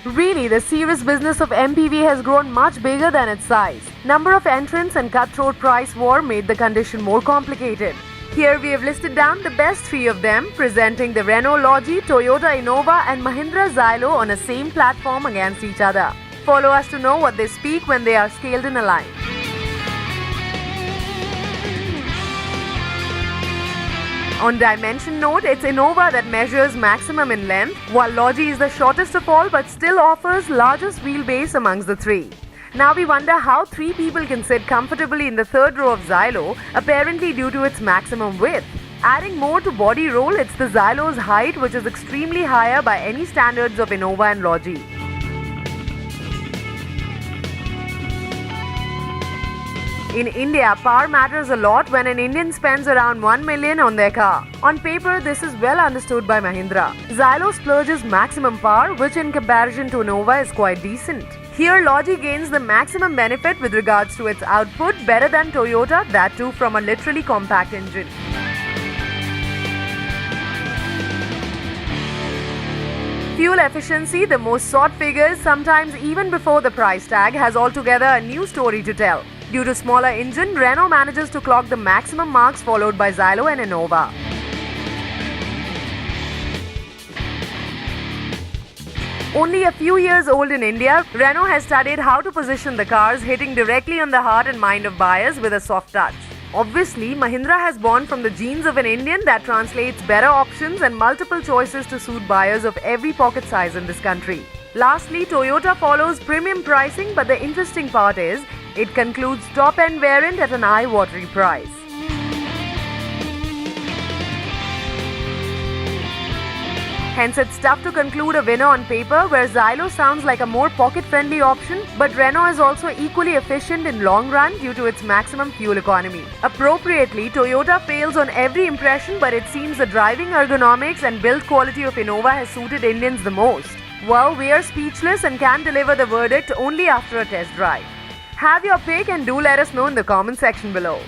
Really, the serious business of MPV has grown much bigger than its size. Number of entrants and cutthroat price war made the condition more complicated. Here we have listed down the best three of them, presenting the Renault Logi, Toyota Innova and Mahindra Xylo on a same platform against each other. Follow us to know what they speak when they are scaled in a line. On dimension note, it's Innova that measures maximum in length, while Logi is the shortest of all but still offers largest wheelbase amongst the three. Now we wonder how three people can sit comfortably in the third row of Xylo, apparently due to its maximum width. Adding more to body roll, it's the Xylo's height, which is extremely higher by any standards of Innova and Logi. In India, power matters a lot when an Indian spends around 1 million on their car. On paper, this is well understood by Mahindra. Xylo splurges maximum power, which in comparison to Innova is quite decent. Here, Logi gains the maximum benefit with regards to its output, better than Toyota, that too from a literally compact engine. Fuel efficiency, the most sought figures, sometimes even before the price tag, has altogether a new story to tell. Due to smaller engine, Renault manages to clock the maximum marks, followed by Xylo and Innova. Only a few years old in India, Renault has studied how to position the cars, hitting directly on the heart and mind of buyers with a soft touch. Obviously, Mahindra has born from the genes of an Indian that translates better options and multiple choices to suit buyers of every pocket size in this country. Lastly, Toyota follows premium pricing, but the interesting part is, it concludes top-end variant at an eye-watering price. Hence, it's tough to conclude a winner on paper, where Xylo sounds like a more pocket-friendly option, but Renault is also equally efficient in long run due to its maximum fuel economy. Appropriately, Toyota fails on every impression, but it seems the driving ergonomics and build quality of Innova has suited Indians the most. Well, we are speechless and can deliver the verdict only after a test drive. Have your pick and do let us know in the comment section below.